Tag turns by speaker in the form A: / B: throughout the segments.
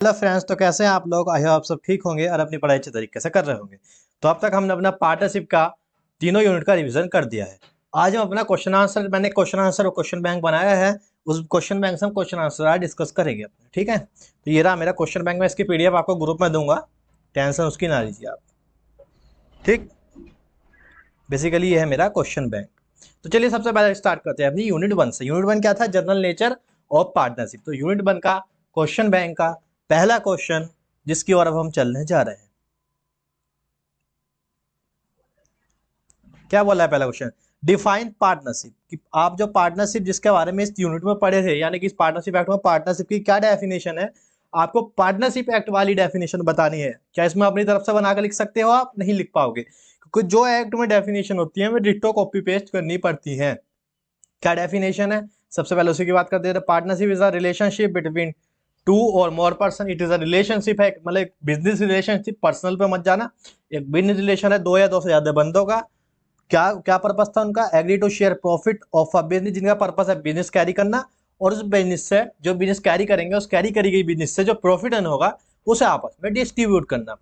A: Hello friends, तो कैसे हैं आप लोग। आई होप आप सब ठीक होंगे और अपनी पढ़ाई अच्छे तरीके से कर रहे होंगे। तो अब तक हमने अपना पार्टनरशिप का तीनों यूनिट का रिवीजन कर दिया है। आज हम अपना मैंने क्वेश्चन आंसर और क्वेश्चन बैंक बनाया है। उस क्वेश्चन बैंक से हम क्वेश्चन आंसर आज डिस्कस करेंगे अपने, ठीक है। तो ये रहा मेरा क्वेश्चन बैंक। में इसकी पीडीएफ आपको ग्रुप में दूंगा, टेंशन उसकी ना लीजिए आप, ठीक। बेसिकली ये है मेरा क्वेश्चन बैंक। तो चलिए सबसे पहले स्टार्ट करते हैं अपनी यूनिट 1 से। यूनिट 1 क्या था? General nature of partnership. तो यूनिट 1 का क्वेश्चन बैंक का पहला क्वेश्चन जिसकी ओर अब हम चलने जा रहे हैं, क्या बोला है पहला क्वेश्चन? Define partnership. कि आप जो पार्टनरशिप जिसके बारे में इस यूनिट में पढ़े थे, यानी कि इस पार्टनरशिप एक्ट में पार्टनरशिप की क्या डेफिनेशन है, आपको पार्टनरशिप एक्ट वाली डेफिनेशन बतानी है। क्या इसमें अपनी तरफ से बनाकर लिख सकते हो? आप नहीं लिख पाओगे, क्योंकि जो एक्ट में डेफिनेशन होती है वो डिट्टो कॉपी पेस्ट करनी पड़ती है। क्या डेफिनेशन है? सबसे पहले उसी की बात करते हैं। Partnership is a relationship between two or more person. It is a relationship है, मतलब बिजनेस रिलेशनशिप, पर्सनल पे मत जाना। एक बिजनेस रिलेशन है दो या दो से ज्यादा बंदों का। क्या क्या पर्पस था उनका? Agree to share profit of a business, जिनका पर्पस है बिजनेस कैरी करना, और उस बिजनेस से जो बिजनेस कैरी करेंगे, उस कैरी करी गई बिजनेस से जो प्रॉफिट अर्न होगा उसे आपस में डिस्ट्रीब्यूट करना।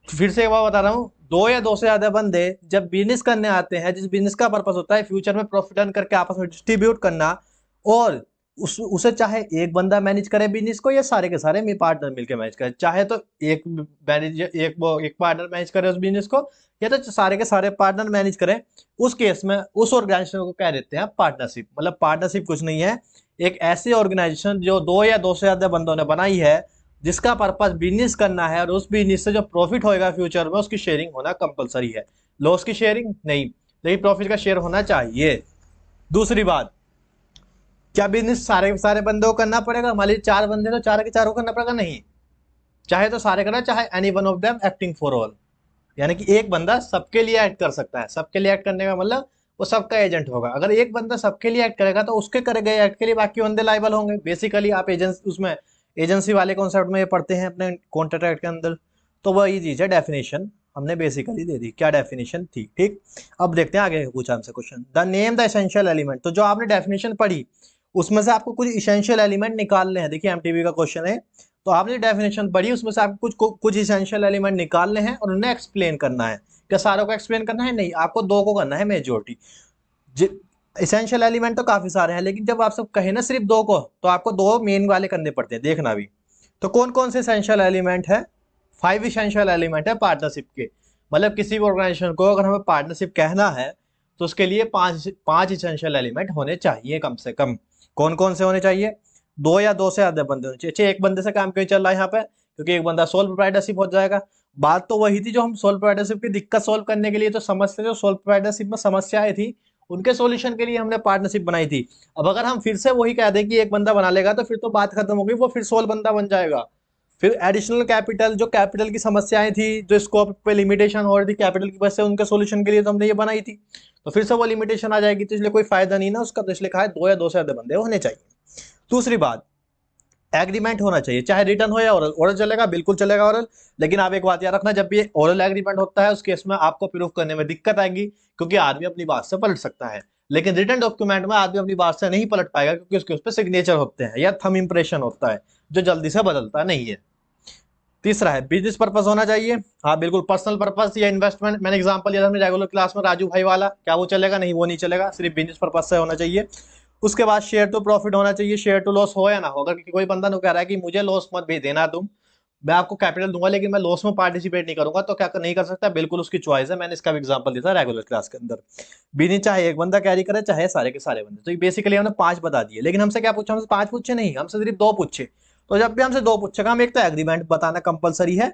A: फिर से एक बार बता रहा हूँ, दो या दो से ज्यादा बंदे जब बिजनेस करने आते हैं, जिस बिजनेस का पर्पस होता है फ्यूचर में प्रॉफिट अर्न करके आपस में डिस्ट्रीब्यूट करना, और उसे चाहे एक बंदा मैनेज करे बिजनेस को या सारे के सारे पार्टनर मिलकर मैनेज करे। चाहे तो एक मैनेजर एक पार्टनर मैनेज करे उस बिजनेस को, या तो सारे के सारे पार्टनर मैनेज करें। उस केस में उस ऑर्गेनाइजेशन को कह देते हैं पार्टनरशिप। मतलब पार्टनरशिप कुछ नहीं है, एक ऐसी ऑर्गेनाइजेशन जो दो या दो से ज्यादा बंदों ने बनाई है, जिसका पर्पस बिजनेस करना है, और उस बिजनेस से जो प्रॉफिट होएगा फ्यूचर में उसकी शेयरिंग होना कंपलसरी है। लॉस की शेयरिंग नहीं, लेकिन प्रॉफिट का शेयर होना चाहिए। दूसरी बात, क्या बिजनेस सारे के सारे बंदों को करना पड़ेगा? मान लीजिए चार बंदे तो चार के चारों को करना पड़ेगा? नहीं, चाहे तो सारे करना, चाहे any one of them acting for all. यानी कि एक बंदा सबके लिए एक्ट कर सकता है। सबके लिए एक्ट करने का मतलब वो सबका एजेंट होगा। अगर एक बंदा सबके लिए एक्ट करेगा तो उसके करे गए एक्ट के लिए बाकी बंदे लाइबल होंगे। बेसिकली आप एजेंसी उसमें एजेंसी वाले कॉन्सेप्ट में ये पढ़ते हैं अपने कॉन्ट्रैक्ट एक्ट के अंदर। तो वही चीज है, डेफिनेशन हमने बेसिकली दे दी। क्या डेफिनेशन थी, ठीक। अब देखते हैं आगे पूछा हमसे question, the name the essential element. तो जो आपने डेफिनेशन पढ़ी उसमें से आपको कुछ इसेंशियल एलिमेंट निकालने हैं। देखिए एमटीबी का क्वेश्चन है, तो आपने डेफिनेशन पढ़ी उसमें से आपको कुछ इसेंशियल एलिमेंट निकालने हैं और उन्हें एक्सप्लेन करना है। क्या सारों को एक्सप्लेन करना है? नहीं, आपको दो को करना है मेजोरिटी। इसेंशियल एलिमेंट तो काफी सारे हैं, लेकिन जब आप सब कहे ना सिर्फ दो को, तो आपको दो मेन वाले करने पड़ते हैं, देखना भी। तो कौन कौन से इसेंशियल एलिमेंट है? 5 इसेंशियल एलिमेंट है पार्टनरशिप के। मतलब किसी भी ऑर्गेनाइजेशन को अगर हमें पार्टनरशिप कहना है तो उसके लिए पांच पांच इसेंशियल एलिमेंट होने चाहिए कम से कम। कौन कौन से होने चाहिए? दो या दो से ज्यादा बंदे होने चाहिए। अच्छा, एक बंदे से काम क्यों चल रहा है यहाँ पे? क्योंकि एक बंदा सोल प्रोप्राइटरशिप हो जाएगा। बात तो वही थी जो हम सोल प्रोप्राइटरशिप की दिक्कत सोल्व करने के लिए, तो समस्या जो सोल प्रोप्राइटरशिप में समस्याएं थी उनके सॉल्यूशन के लिए हमने पार्टनरशिप बनाई थी। अब अगर हम फिर से वही कह दें कि एक बंदा बना लेगा, तो फिर तो बात खत्म होगी, वो फिर सोल बंदा बन जाएगा। फिर एडिशनल कैपिटल, जो कैपिटल की समस्याएं थी, जो स्कोप पे लिमिटेशन हो रही थी कैपिटल की वजह से, उनके सॉल्यूशन के लिए तो हमने ये बनाई थी। तो फिर से वो लिमिटेशन आ जाएगी, तो इसलिए कोई फायदा नहीं ना उसका। तो इसलिए कहा है दो या दो से ज्यादा बंदे होने चाहिए। दूसरी बात, एग्रीमेंट होना चाहिए, चाहे रिटर्न हो या ओरल। ओरल चलेगा, बिल्कुल चलेगा ओरल। लेकिन आप एक बात याद रखना, जब भी ओरल एग्रीमेंट होता है उस केस में आपको प्रूफ करने में दिक्कत आएगी, क्योंकि आदमी अपनी बात से पलट सकता है। लेकिन रिटर्न डॉक्यूमेंट में आदमी अपनी बात से नहीं पलट पाएगा, क्योंकि उसके उस पर सिग्नेचर होते हैं या थंब इंप्रेशन होता है, जो जल्दी से बदलता नहीं है। तीसरा है बिजनेस पर्पस होना चाहिए। हाँ बिल्कुल, पर्सनल पर्पस या इन्वेस्टमेंट। मैंने एग्जांपल दिया था अपने रेगुलर क्लास में, राजू भाई वाला। क्या वो चलेगा? नहीं, वो नहीं चलेगा, सिर्फ बिजनेस पर्पस से होना चाहिए। उसके बाद शेयर टू प्रॉफिट होना चाहिए। शेयर टू लॉस हो या ना हो, अगर कोई बंदा कह रहा है कि मुझे लॉस मत भी देना तुम, मैं आपको कैपिटल दूंगा लेकिन मैं लॉस में पार्टिसिपेट नहीं करूंगा, तो क्या नहीं कर सकता? बिल्कुल उसकी चॉइस है। मैंने इसका भी एग्जांपल दिया था रेगुलर क्लास के अंदर। बिजनेस चाहे एक बंदा कैरी करे, चाहे सारे के सारे बंदे। तो बेसिकली हमने 5 बता दिए, लेकिन हमसे क्या पूछा? हमसे 5 पूछे नहीं, हमसे सिर्फ 2 पूछे। तो जब भी हमसे 2 पूछेगा, हम एक तो एग्रीमेंट बताना कंपलसरी है,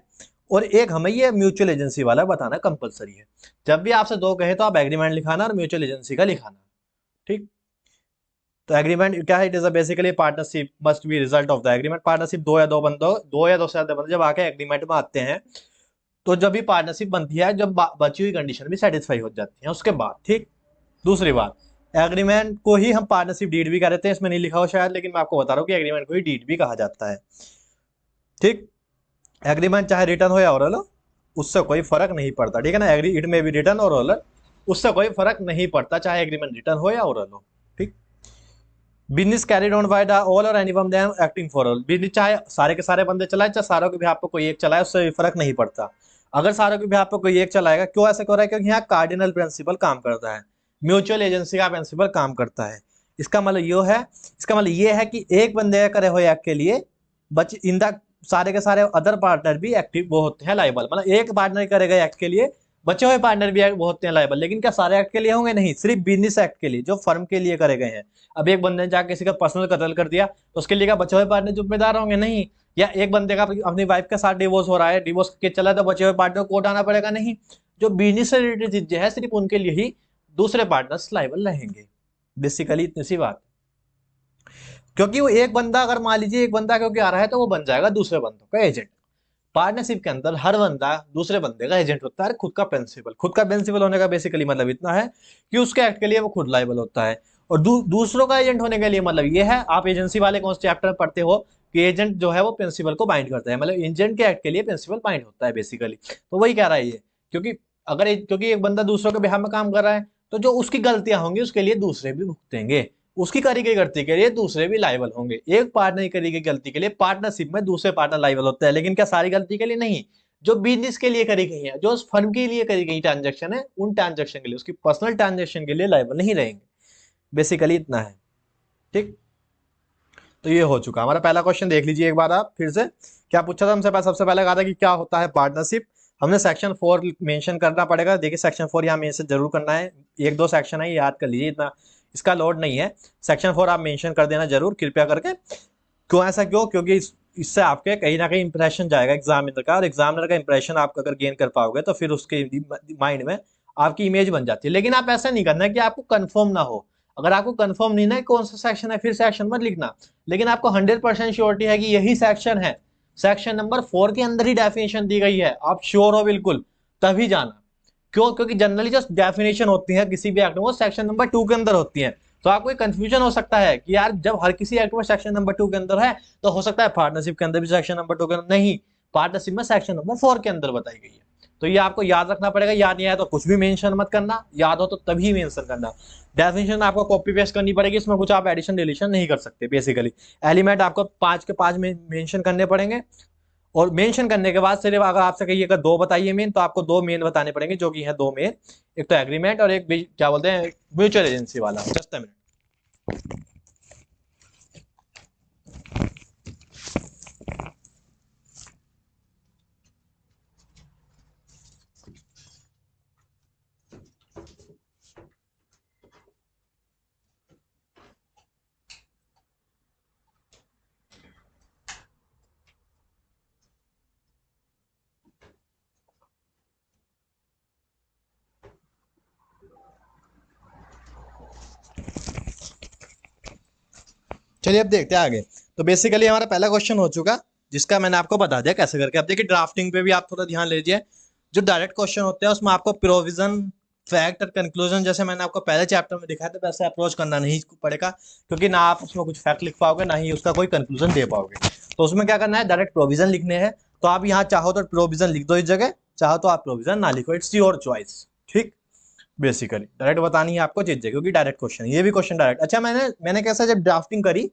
A: और एक हमें ये म्यूचुअल एजेंसी वाला बताना कंपलसरी है। जब भी आपसे 2 कहे तो आप एग्रीमेंट लिखाना और म्यूचुअल एजेंसी का लिखाना, ठीक। तो एग्रीमेंट क्या है? It is basically partnership must be result of the agreement. Partnership दो या दो बंदों, दो या दो से ज्यादा बंदे जब आके एग्रीमेंट में आते हैं, तो जब भी पार्टनरशिप बनती है, जब बची हुई कंडीशन भी सेटिस्फाई हो जाती है उसके बाद, ठीक। दूसरी बात, एग्रीमेंट को ही हम पार्टनरशिप डीड भी कह देते हैं। इसमें नहीं लिखा हो शायद, लेकिन मैं आपको बता रहा हूँ कि एग्रीमेंट को ही डीड भी कहा जाता है, ठीक। एग्रीमेंट चाहे रिटर्न हो या ओरल हो, उससे कोई फर्क नहीं पड़ता, ठीक है ना। एग्री इट में भी रिटर्न और ओरल, उससे कोई फर्क नहीं पड़ता, चाहे एग्रीमेंट रिटर्न हो या ओरल हो, ठीक। Business carried on by the all or any one them acting for all. Business चाहे सारे के सारे बंदे चलाए, चाहे सारों के भी आप पे कोई एक चलाए, उससे फर्क नहीं पड़ता। अगर सारों के भी आप पे कोई एक चलाएगा, क्यों ऐसा कर रहा है? क्योंकि यहाँ कार्डिनल प्रिंसिपल काम करता है, म्यूचुअल एजेंसी का प्रिंसिपल काम करता है। इसका मतलब ये है कि एक बंदे करे हुए एक्ट के लिए बच इन द सारे के सारे अदर पार्टनर भी एक्टिव वो होते हैं लाइबल। मतलब एक पार्टनर करेगा एक्ट के लिए, बचे हुए पार्टनर भी वो होते हैं लाइबल। लेकिन क्या सारे एक्ट के लिए होंगे? नहीं, सिर्फ बिजनेस एक्ट के लिए जो फर्म के लिए करे गए हैं। अब एक बंदे ने जाकर किसी का पर्सनल कत्ल कर दिया तो उसके लिए क्या बचे हुए पार्टनर जिम्मेदार होंगे? नहीं। या एक बंदे का अपनी वाइफ के साथ डिवोर्स हो रहा है, डिवोर्स के चला तो बचे हुए पार्टनर को कोर्ट आना पड़ेगा? नहीं। जो बिजनेस से रिलेटेड चीजें है सिर्फ उनके लिए ही दूसरे पार्टनर्स लाइबल रहेंगे। बेसिकली इतनी सी बात। क्योंकि वो एक बंदा, अगर मान लीजिए एक बंदा क्योंकि आ रहा है तो वो बन जाएगा दूसरे बंदों का एजेंट। पार्टनरशिप के अंदर हर बंदा दूसरे बंदे का एजेंट होता है, खुद का प्रिंसिपल होने का बेसिकली मतलब इतना है कि उसके एक्ट के लिए वो खुद लाइबल होता है। और दूसरों का एजेंट होने के लिए मतलब ये है, आप एजेंसी वाले कौन से चैप्टर में पढ़ते हो कि एजेंट जो है वो प्रिंसिपल को बाइंड करता है, मतलब एजेंट के एक्ट के लिए प्रिंसिपल बाइंड होता है बेसिकली। तो वही कह रहा है ये, क्योंकि एक बंदा दूसरों के बिहाफ में काम कर रहा है तो जो उसकी गलतियां होंगी उसके लिए दूसरे भी भुगतेंगे, उसकी करी गई गलती के लिए दूसरे भी लाइबल होंगे। एक पार्टनर की करी गई गलती के लिए पार्टनरशिप में दूसरे पार्टनर लाइबल होते हैं, लेकिन क्या सारी गलती के लिए? नहीं। जो बिजनेस के लिए करी गई है, जो उस फर्म के लिए करी गई ट्रांजेक्शन है, उन ट्रांजेक्शन के लिए, उसकी पर्सनल ट्रांजेक्शन के लिए लाइबल नहीं रहेंगे। बेसिकली इतना है। ठीक, तो ये हो चुका हमारा पहला क्वेश्चन। देख लीजिए एक बार आप फिर से, क्या पूछा था हमसे? सबसे पहले कहा था कि क्या होता है पार्टनरशिप। हमने सेक्शन 4 मेंशन करना पड़ेगा। देखिए सेक्शन 4 यहाँ मेंशन जरूर करना है, एक दो सेक्शन है, याद कर लीजिए, इतना इसका लोड नहीं है। सेक्शन 4 आप मेंशन कर देना जरूर कृपया करके। क्यों ऐसा? क्योंकि इससे आपके कहीं ना कहीं इंप्रेशन जाएगा एग्जामिनर का, और एग्जामिनर का इंप्रेशन आप अगर गेन कर पाओगे तो फिर उसके माइंड में आपकी इमेज बन जाती है। लेकिन आप ऐसा नहीं करना कि आपको कंफर्म ना हो। अगर आपको कंफर्म नहीं ना कौन सा सेक्शन है, फिर सेक्शन मत लिखना। लेकिन आपको 100% श्योरिटी है कि यही सेक्शन है, सेक्शन नंबर 4 के अंदर ही डेफिनेशन दी गई है, आप श्योर हो बिल्कुल, तभी जाना। क्यों? क्योंकि जनरली जो डेफिनेशन होती है किसी भी एक्ट में वो सेक्शन नंबर 2 के अंदर होती है। तो आपको कंफ्यूजन हो सकता है कि यार जब हर किसी एक्ट में सेक्शन नंबर 2 के अंदर है तो हो सकता है पार्टनरशिप के अंदर भी सेक्शन नंबर 2 के अंदर नहीं, पार्टनरशिप में सेक्शन नंबर 4 के अंदर बताई गई है। तो ये आपको याद रखना पड़ेगा। याद नहीं आया तो कुछ भी मेंशन मत करना, याद हो तो तभी मेंशन करना। डेफिनेशन आपको कॉपी पेस्ट करनी पड़ेगी, इसमें कुछ आप एडिशन डिलीशन नहीं कर सकते। बेसिकली एलिमेंट आपको 5 के 5 में मेंशन करने पड़ेंगे, और मेंशन करने के बाद सिर्फ अगर आपसे कहिएगा 2 बताइए मेन, तो आपको 2 मेन बताने पड़ेंगे, जो कि है 2 मेन, एक तो एग्रीमेंट और एक क्या बोलते हैं म्यूचुअल एजेंसी वाला। Just a minute. चलिए अब देखते हैं आगे। तो बेसिकली हमारा पहला क्वेश्चन हो चुका, जिसका मैंने आपको बता दिया कैसे करके। अब देखिए ड्राफ्टिंग पे भी आप थोड़ा ध्यान लीजिए। जो डायरेक्ट क्वेश्चन होते हैं उसमें आपको प्रोविजन, फैक्ट और कंक्लूजन, जैसे मैंने आपको पहले चैप्टर में दिखाया था वैसे अप्रोच करना नहीं पड़ेगा, क्योंकि ना आप उसमें कुछ फैक्ट लिख पाओगे ना ही उसका कोई कंक्लूजन दे पाओगे। तो उसमें क्या करना है, डायरेक्ट प्रोविजन लिखने हैं। तो आप यहाँ चाहो तो प्रोविजन लिख दो इस जगह, चाहो तो आप प्रोविजन ना लिखो, इट्स योर चॉइस। ठीक, बेसिकली डायरेक्ट बतानी है आपको चीजें, क्योंकि डायरेक्ट क्वेश्चन, ये भी क्वेश्चन डायरेक्ट। अच्छा, मैंने कैसा, जब ड्राफ्टिंग करी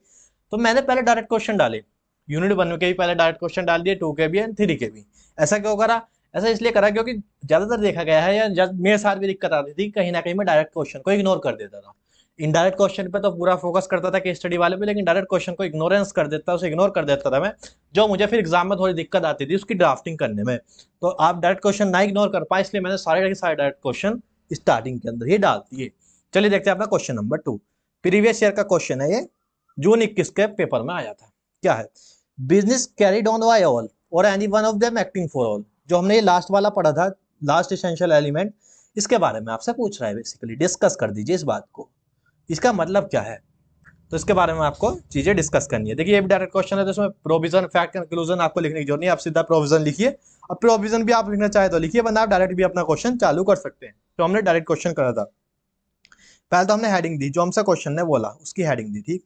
A: तो मैंने पहले डायरेक्ट क्वेश्चन डाले, यूनिट 1 के भी पहले डायरेक्ट क्वेश्चन डाल दिए, 2 के भी एंड 3 के भी। ऐसा क्यों करा? ऐसा इसलिए करा क्योंकि ज्यादातर देखा गया है, या मेरे साथ भी दिक्कत आती थी, कहीं ना कहीं मैं डायरेक्ट क्वेश्चन को इग्नोर कर देता था। इनडायरेक्ट क्वेश्चन पे तो पूरा फोकस करता था केस स्टडी वाले पे, लेकिन डायरेक्ट क्वेश्चन को इग्नोरेंस कर देता, उसे इग्नोर कर देता था मैं, जो मुझे फिर एग्जाम में थोड़ी दिक्कत आती थी उसकी ड्राफ्टिंग करने में। तो आप डायरेक्ट क्वेश्चन ना इग्नोर कर पाए, इसलिए मैंने सारे के सारे डायरेक्ट क्वेश्चन स्टार्टिंग के अंदर ही डाल दिए। चलिए देखते हैं अपना क्वेश्चन नंबर 2। प्रीवियस ईयर का क्वेश्चन है ये, जून 21 के पेपर में आया था। क्या है? Business carried on by all or any one of them acting for all. जो हमने ये लास्ट वाला पढ़ा था, लास्ट एसेंशियल एलिमेंट, इसके बारे में आपसे पूछ रहा है। बेसिकली डिस्कस कर दीजिए इस बात को, इसका मतलब क्या है, तो इसके बारे में आपको चीजें डिस्कस करनी है। देखिए ये भी डायरेक्ट क्वेश्चन है, तो इसमें प्रोविजन, फैक्ट, कंक्लूजन आपको लिखने की जरूरत नहीं, आप सीधा प्रोविजन लिखिए। अब प्रोविजन भी आप लिखना चाहे तो लिखिए, वरना आप डायरेक्ट भी अपना क्वेश्चन चालू कर सकते हैं। तो हमने डायरेक्ट क्वेश्चन करा था, पहले तो हमने हेडिंग दी, जो हमसे क्वेश्चन ने बोला उसकी हेडिंग दी, ठीक,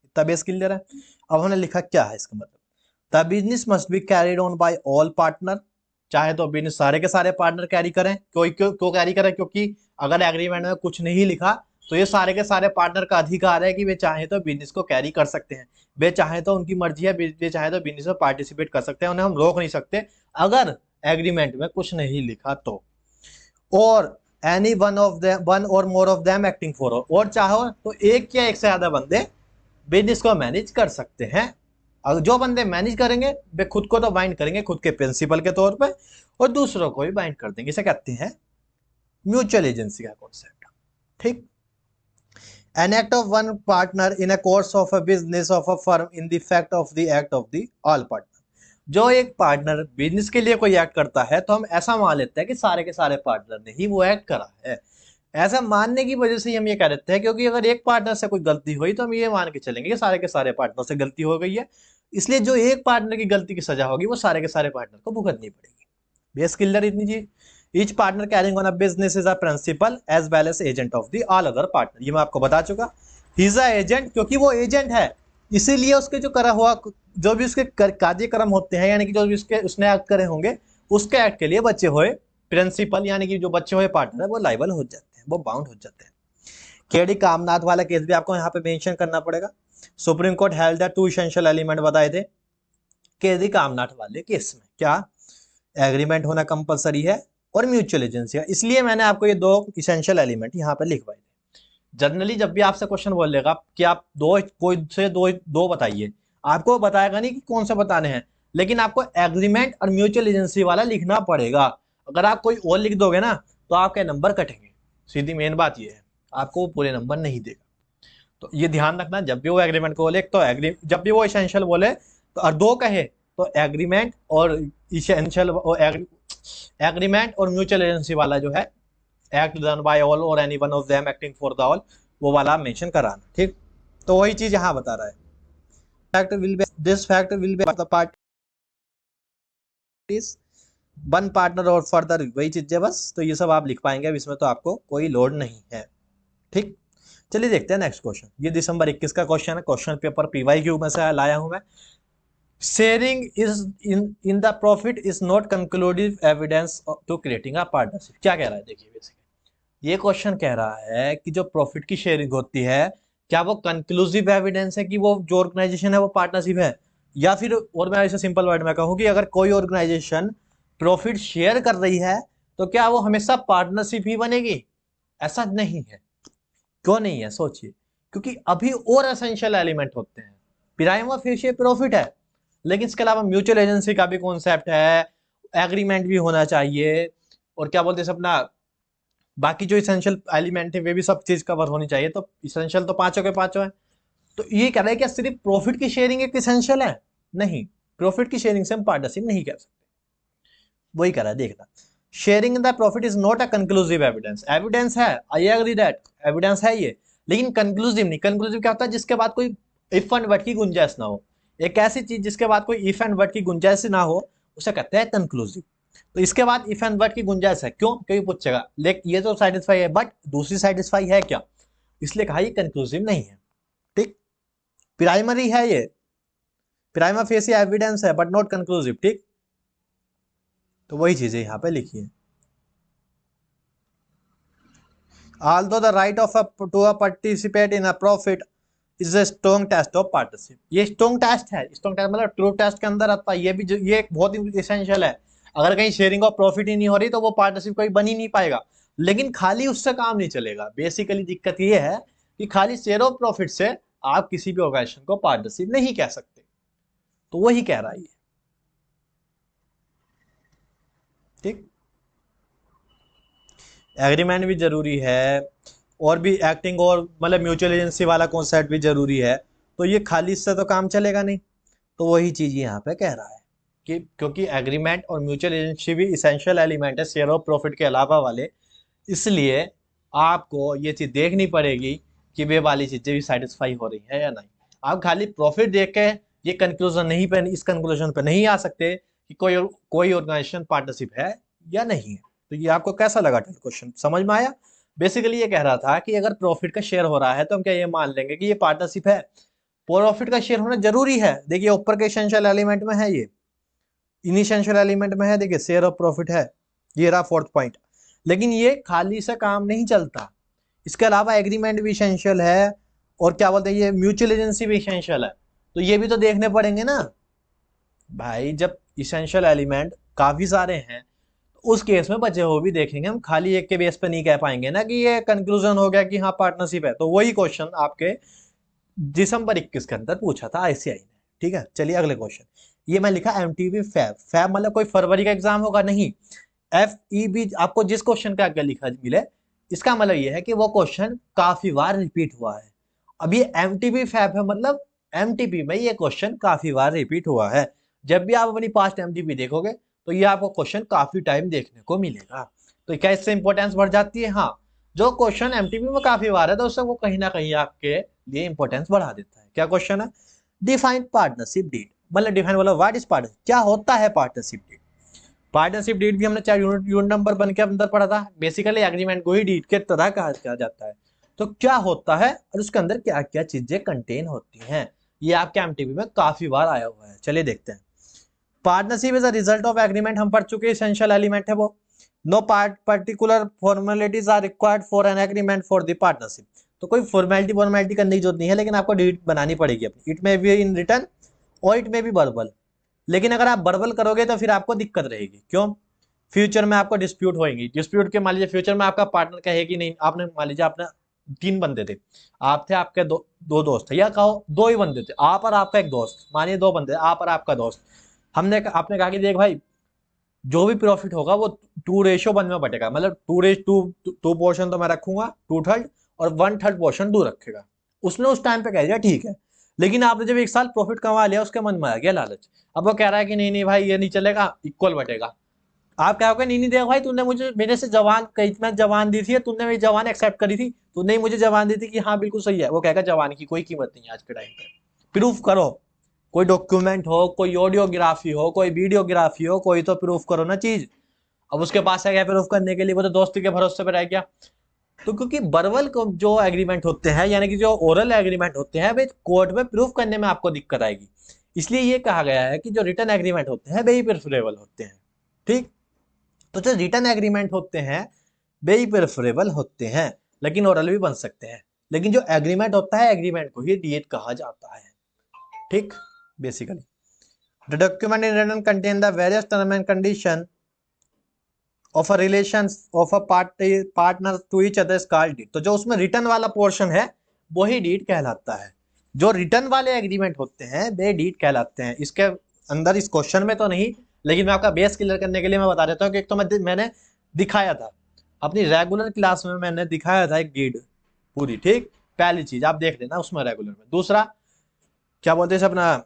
A: इतना बेस क्लियर है। अब हमने लिखा क्या है इसका मतलब, the business must be carried on by all partner. चाहे तो बिजनेस सारे के सारे पार्टनर कैरी करें। क्यों कैरी करें? क्योंकि अगर एग्रीमेंट में कुछ नहीं लिखा तो ये सारे के सारे पार्टनर का अधिकार है कि वे चाहे तो बिजनेस को कैरी कर सकते हैं, वे चाहे तो उनकी मर्जी है, वे चाहे तो बिजनेस में पार्टिसिपेट कर सकते हैं, उन्हें हम रोक नहीं सकते अगर एग्रीमेंट में कुछ नहीं लिखा तो। और एनी वन और more of them acting for, और चाहो तो एक या एक से ज्यादा बंदे बिजनेस को मैनेज कर सकते हैं। अगर जो बंदे मैनेज करेंगे वे खुद को तो बाइंड करेंगे खुद के प्रिंसिपल के तौर पे, और दूसरों को भी बाइंड कर देंगे। इसे कहते हैं म्यूचुअल एजेंसी का कॉन्सेप्ट। ठीक। An act of one partner in a course of a business of a firm in the effect of the act of the all partner। जो एक पार्टनर बिजनेस के लिए कोई एक्ट करता है तो हम ऐसा मान लेते हैं कि सारे के सारे पार्टनर ने ही वो एक्ट करा है। ऐसा मानने की वजह से हम ये कह देते हैं क्योंकि अगर एक पार्टनर से कोई गलती हुई तो हम ये मान के चलेंगे कि सारे के सारे पार्टनर से गलती हो गई है, इसलिए जो एक पार्टनर की गलती की सजा होगी वो सारे के सारे पार्टनर को भुगतनी पड़ेगी। बेस क्लियर इतनी चीज। Each partner carrying on a business is a principal as well as agent of the all other partner। ये मैं आपको बता चुका। He is a agent, क्योंकि वो एजेंट है इसीलिए उसके जो करा हुआ जो भी उसके कार्यक्रम होते हैं यानी कि जो भी उसने एक्ट करे होंगे उसके एक्ट के लिए बचे हुए प्रिंसिपल यानी कि जो बचे हुए पार्टनर है वो लाइबल हो जाते हैं, वो बाउंड हो जाते हैं। केडी कामनाथ वाला केस भी आपको यहाँ पे मेंशन करना पड़ेगा। Supreme court held the two essential element बताए थे केडी कामनाथ वाले केस में। क्या? एग्रीमेंट होना कंपलसरी है और म्यूचुअल एजेंसी है, इसलिए मैंने आपको ये दो इसेंशियल एलिमेंट यहाँ पे लिखवाए थे। जनरली जब भी आपसे क्वेश्चन बोलेगा कि आप दो बताइए, आपको बताएगा नहीं कि कौन से बताने हैं, लेकिन आपको एग्रीमेंट और म्यूचुअल एजेंसी वाला लिखना पड़ेगा। अगर आप कोई और लिख दोगे ना तो आपके नंबर कटेंगे, सीधी मेन बात ये है, आपको पूरे नंबर नहीं देगा। तो ये ध्यान रखना, जब भी वो एग्रीमेंट को बोले तो जब भी वो इसेंशियल बोले तो और दो कहे तो एग्रीमेंट और इसेंशियल एग्रीमेंट और म्यूचुअल एजेंसी वाला जो है act done by all or any one of them acting for the all वो वाला मेंशन कराना। ठीक। तो वही चीज यहां बता रहा है। This fact will be the parties one partner और फर्दर, वही चीज है बस। तो ये सब आप लिख पाएंगे, अब इसमें तो आपको कोई लोड नहीं है। ठीक। चलिए देखते हैं नेक्स्ट क्वेश्चन। ये दिसंबर 21 का क्वेश्चन है, क्वेश्चन पेपर PYQ में से लाया हूं मैं। Sharing is in the profit is not conclusive evidence to creating a partnership. क्या कह रहा है देखिए, बेसिकली ये क्वेश्चन कह रहा है कि जो प्रॉफिट की शेयरिंग होती है क्या वो कंक्लूसिव एविडेंस है कि वो जो ऑर्गेनाइजेशन है वो पार्टनरशिप है, या फिर और मैं ऐसे सिंपल वर्ड में कहूँ कि अगर कोई ऑर्गेनाइजेशन प्रॉफिट शेयर कर रही है तो क्या वो हमेशा पार्टनरशिप ही बनेगी? ऐसा नहीं है। क्यों नहीं है? सोचिए, क्योंकि अभी और एसेंशियल एलिमेंट होते हैं। प्राइमा फेशियल प्रॉफिट है, लेकिन इसके अलावा म्यूचुअल एजेंसी का भी कॉन्सेप्ट है, एग्रीमेंट भी होना चाहिए, और क्या बोलते हैं अपना बाकी जो इसेंशियल एलिमेंट है वे भी सब चीज कवर होनी चाहिए। तो इसेंशियल तो पांचों के पांचों है। तो ये कह रहा है कि सिर्फ प्रॉफिट की शेयरिंग एक इसेंशियल है? नहीं, प्रॉफिट की शेयरिंग से हम पार्टनरशिप नहीं कह सकते। वही कह रहा है, देखना, sharing in the profit is not a conclusive evidence. Evidence है, आई एग्री दैट, एविडेंस है ये, लेकिन कंक्लूसिव नहीं। कंक्लूसिव क्या होता है? जिसके बाद कोई इफ एंड बट की गुंजाइश ना हो। एक ऐसी चीज जिसके बाद कोई इफ एंड बट की गुंजाइश ना हो उसे कहते हैं कंक्लूसिव। तो इसके बाद इफ एंड बट की गुंजाइश है, क्यों? क्योंकि पूछेगा लेकिन ये तो सेटिस्फाई है बट दूसरी सेटिस्फाई है क्या, इसलिए कहा ये कंक्लूसिव नहीं है। ठीक। प्राइमरी है ये, प्राइमा फेसी एविडेंस है बट नॉट कंक्लूसिव। ठीक। तो वही चीजें यहां पे लिखी है। Although the right of to participate in a profit is a strong test of partnership। ये स्ट्रॉन्ग टेस्ट है, स्ट्रॉन्ग टेस्ट मतलब ट्रू टेस्ट के अंदर आता है। ये भी ये एक बहुत ही इसेंशियल है। अगर कहीं शेयरिंग ऑफ प्रॉफिट ही नहीं हो रही तो वो पार्टनरशिप कोई बन ही नहीं पाएगा। लेकिन खाली उससे काम नहीं चलेगा। बेसिकली दिक्कत ये है कि खाली शेयर ऑफ प्रॉफिट से आप किसी भी ऑर्गेनाइजेशन को पार्टनरशिप नहीं कह सकते। तो वही कह रहा है ये। ठीक। एग्रीमेंट भी जरूरी है और भी एक्टिंग और मतलब म्यूचुअल एजेंसी वाला कॉन्सेप्ट भी जरूरी है। तो ये खाली इससे तो काम चलेगा नहीं। तो वही चीज यहाँ पे कह रहा है कि क्योंकि एग्रीमेंट और म्यूचुअल एजेंसी भी इसेंशियल एलिमेंट है शेयर ऑफ प्रॉफिट के अलावा वाले, इसलिए आपको ये चीज देखनी पड़ेगी कि वे वाली चीजें भी सेटिस्फाई हो रही है या नहीं। आप खाली प्रॉफिट देख के ये कंक्लूजन नहीं पे इस कंक्लूजन पे नहीं आ सकते कि कोई ऑर्गेनाइजेशन पार्टनरशिप है या नहीं है। तो ये आपको कैसा लगा क्वेश्चन, समझ में आया? बेसिकली ये कह रहा था कि अगर प्रॉफिट का शेयर हो रहा है तो हम क्या ये मान लेंगे कि ये पार्टनरशिप है? प्रॉफिट का शेयर होना जरूरी है। देखिए ऊपर के एसेंशियल एलिमेंट में है, ये इनिशियल एलिमेंट में है, देखिए शेयर ऑफ प्रॉफिट है, ये रहा फोर्थ पॉइंट। लेकिन ये खाली से काम नहीं चलता, इसके अलावा एग्रीमेंट भी इसेंशियल है, और क्या बोलते हैं ये म्यूचुअल एजेंसी भी इसेंशियल है। तो ये भी तो देखने पड़ेंगे ना भाई। जब इसेंशियल एलिमेंट काफी सारे हैं तो उस केस में बचे हुए भी देखेंगे हम, खाली एक के बेस पे नहीं कह पाएंगे ना कि ये कंक्लूजन हो गया कि हाँ पार्टनरशिप है। तो वही क्वेश्चन आपके दिसंबर 21 के अंदर पूछा था आईसीआई ने। ठीक है, चलिए अगले क्वेश्चन। ये मैं लिखा एमटीबी फैब, फैब मतलब कोई फरवरी का एग्जाम होगा नहीं, FEB आपको जिस क्वेश्चन का आगे लिखा मिले इसका मतलब ये है कि वो क्वेश्चन काफी बार रिपीट हुआ है। अब ये एमटीबी फैब है, मतलब एमटीबी में ये क्वेश्चन काफी बार रिपीट हुआ है। जब भी आप अपनी पास्ट एमटीबी देखोगे तो ये आपको क्वेश्चन काफी टाइम देखने को मिलेगा। तो क्या इससे इंपॉर्टेंस बढ़ जाती है? हाँ, जो क्वेश्चन एमटीबी में काफी बार है तो उससे वो कहीं ना कहीं आपके लिए इंपॉर्टेंस बढ़ा देता है। क्या क्वेश्चन है? डिफाइन पार्टनरशिप डीड, मतलब डिफाइन मतलब व्हाट इज पार्टनरशिप, क्या होता है पार्टनरशिप डीड। पार्टनरशिप डीड भी हमने 4 यूनिट नंबर बन के अंदर पढ़ा था। बेसिकली एग्रीमेंट को ही डीड के तरह कहा जाता है। तो क्या होता है और उसके अंदर क्या क्या चीजें कंटेन होती हैं, ये आपके एमटीबी में काफी बार आया हुआ है। चलिए देखते हैं। Partnership is a result of agreement, हम पढ़ चुके, एसेंशियल एलिमेंट है वो। No particular formalities are required for an agreement for the partnership. तो कोई फॉर्मेलिटी करने की जरूरत नहीं है, लेकिन आपको डीड बनानी पड़ेगी अपनी। It may be in return और इट मे बी वर्बल। लेकिन अगर आप वर्बल करोगे तो फिर आपको दिक्कत रहेगी। क्यों? फ्यूचर में आपको डिस्प्यूट होएंगी। डिस्प्यूट के मान लीजिए फ्यूचर में आपका पार्टनर कहे कि नहीं, आपने मान लीजिए आपने 3 बंदे थे, आप थे, आपके दो दोस्त थे, या कहो 2 ही बंदे थे, आप और आपका एक दोस्त, मानिए 2 बंदे, आप और आपका दोस्त। आपने कहा कि देख भाई, जो भी प्रॉफिट होगा वो 2:1 में बटेगा, मतलब 2:2 पोर्शन तो मैं रखूंगा 2/3 और 1/3 पोर्शन तू रखेगा। उसने उस टाइम पे कह दिया ठीक है, लेकिन आपने जब 1 साल प्रॉफिट कमा लिया उसके मन में आ गया लालच। अब वो कह रहा है कि नहीं नहीं भाई ये नहीं चलेगा, इक्वल बटेगा। आप कहोगे नहीं नहीं देख भाई, तूने मुझे मेरे से जवान कही, मैं जवान दी थी, तूने मेरी जवान एक्सेप्ट करी थी, तूने मुझे जवान दी थी कि हाँ बिल्कुल सही है। वो कहेगा जवान की कोई कीमत नहीं है आज के टाइम पे, प्रूफ करो। कोई डॉक्यूमेंट हो, कोई ऑडियोग्राफी हो, कोई वीडियोग्राफी हो, कोई तो प्रूफ करो ना चीज। अब उसके पास है क्या प्रूफ करने के लिए? वो तो दोस्ती के भरोसे पर रह गया। तो क्योंकि वर्बल जो एग्रीमेंट होते हैं, यानी कि जो ओरल एग्रीमेंट होते हैं, वे कोर्ट में प्रूफ करने में आपको दिक्कत आएगी। इसलिए ये कहा गया है कि जो रिटर्न एग्रीमेंट होते हैं वे ही प्रेफरेबल होते हैं। ठीक, तो जो रिटर्न एग्रीमेंट होते हैं वे ही प्रेफरेबल होते हैं, लेकिन ओरल भी बन सकते हैं। लेकिन जो एग्रीमेंट होता है, एग्रीमेंट को ही डीएड कहा जाता है। ठीक, basically the document in written contain the various terms and condition of a relations of a partner to each other is called deed। तो जो उसमें रिटर्न वाला पोर्शन है वही डीड कहलाता है। जो रिटर्न वाले एग्रीमेंट होते हैं वे डीड कहलाते हैं। इसके अंदर इस क्वेश्चन में तो नहीं, लेकिन मैं आपका बेस क्लियर करने के लिए मैं बता देता हूँ कि एक तो मैंने दिखाया था अपनी रेगुलर क्लास में, मैंने दिखाया था एक डीड पूरी। ठीक, पहली चीज आप देख लेना उसमें रेगुलर में। दूसरा क्या बोलते हैं अपना,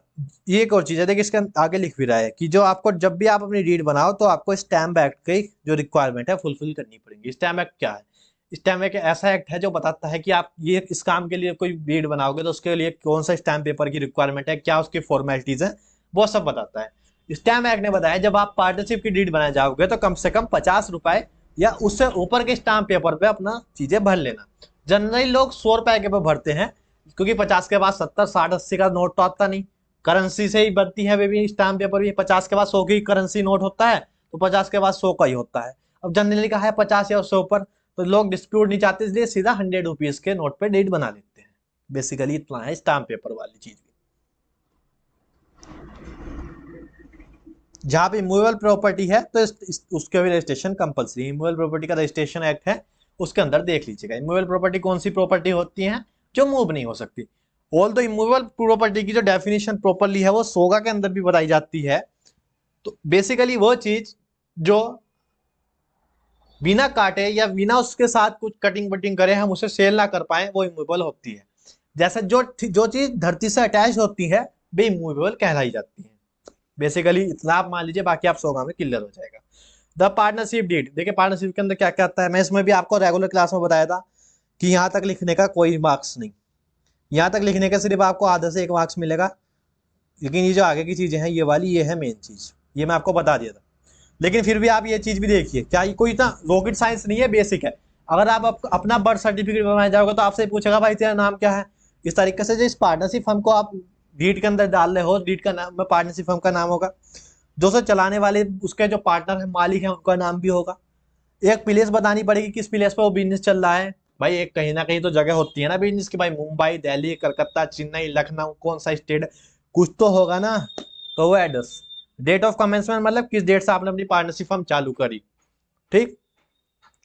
A: ये एक और चीज है, देखिए इसके आगे लिख भी रहा है कि जो आपको जब भी आप अपनी रीड बनाओ तो आपको स्टैम्प एक्ट की जो रिक्वायरमेंट है फुलफिल करनी पड़ेगी। स्टैम्प एक्ट क्या है? स्टैम्प एक ऐसा एक्ट है जो बताता है कि आप ये इस काम के लिए कोई रीड बनाओगे तो उसके लिए कौन सा स्टैम्प पेपर की रिक्वायरमेंट है, क्या उसकी फॉर्मेलिटीज है, वो सब बताता है। स्टैम्प एक्ट ने बताया जब आप पार्टनरशिप की डीड बनाए जाओगे तो कम से कम 50 रुपए या उससे ऊपर के स्टैम्प पेपर पे अपना चीजें भर लेना। जनरली लोग 100 रुपए के पे भरते हैं, क्योंकि 50 के बाद 70, 60, 80 का नोट तो आता नहीं, करेंसी से ही बनती है बेबी स्टैम्प पेपर भी। 50 के बाद 100 की करेंसी नोट होता है, तो 50 के बाद 100 का ही होता है। अब जनरली कहा है 50 या 100 पर, तो लोग डिस्प्यूट नहीं चाहते, इसलिए सीधा 100 रुपीज के नोट पे डेट बना लेते हैं। बेसिकली इतना है स्टैम्प पेपर वाली चीज। जहां पे इमूवेबल प्रॉपर्टी है तो उसके भी रजिस्ट्रेशन कंपलसरी। इमूवेबल प्रॉपर्टी का रजिस्ट्रेशन एक्ट है, उसके अंदर देख लीजिएगा। इमूवेबल प्रॉपर्टी कौन सी प्रॉपर्टी होती है? जो मूव नहीं हो सकती। ऑल दो इमूवेबल प्रॉपर्टी की जो डेफिनेशन प्रॉपरली है वो सोगा के अंदर भी बताई जाती है। तो बेसिकली वो चीज जो बिना काटे या बिना उसके साथ कुछ कटिंग वटिंग करे हम उसे सेल ना कर पाए वो इमूवेबल होती है। जैसे जो चीज धरती से अटैच होती है वे इमूवेबल कहलाई जाती है। बेसिकली इतना आप मान लीजिए, बाकी आप सोगा में क्लियर हो जाएगा। द पार्टनरशिप डीड, देखिए पार्टनरशिप के अंदर क्या क्या आता है, मैं इसमें भी आपको रेगुलर क्लास में बताया था कि यहाँ तक लिखने का कोई मार्क्स नहीं, यहाँ तक लिखने का सिर्फ आपको आधा से 1 मार्क्स मिलेगा। लेकिन ये जो आगे की चीजें हैं ये वाली, ये है मेन चीज, ये मैं आपको बता दिया था। लेकिन फिर भी आप ये चीज भी देखिए, क्या ये कोई इतना रॉकेट साइंस नहीं है, बेसिक है। अगर आप अपना बर्थ सर्टिफिकेट बनवाने जाओगे तो आपसे पूछेगा भाई तेरा नाम क्या है। इस तरीके से जो इस पार्टनरशिप फर्म को आप डीड के अंदर डाल रहे हो, डीड का नाम में पार्टनरशिप फर्म का नाम होगा, जो उसे चलाने वाले उसके जो पार्टनर है, मालिक है, उनका नाम भी होगा। एक प्लेस बतानी पड़ेगी किस प्लेस पर वो बिजनेस चल रहा है, भाई एक कहीं ना कहीं तो जगह होती है ना बिजनेस की, भाई मुंबई, दिल्ली, कलकत्ता, चेन्नई, लखनऊ, कौन सा स्टेट, कुछ तो होगा ना। तो वो एड्रेस। डेट ऑफ कमेंसमेंट मतलब किस डेट से आपने अपनी पार्टनरशिप फर्म चालू करी। ठीक।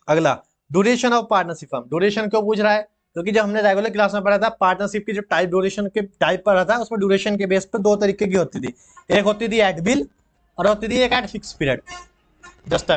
A: अगला, duration of partnership firm. Duration क्यों पूछ रहा है? क्योंकि जब हमने रेगुलर क्लास में पढ़ा था पार्टनरशिप की जो टाइप, ड्यूरेशन के टाइप पढ़ा था, उसमें ड्यूरेशन के बेस पर दो तरीके की होती थी। एक होती थी एट विल और होती थी एक एट फिक्स पीरियड। जस्ट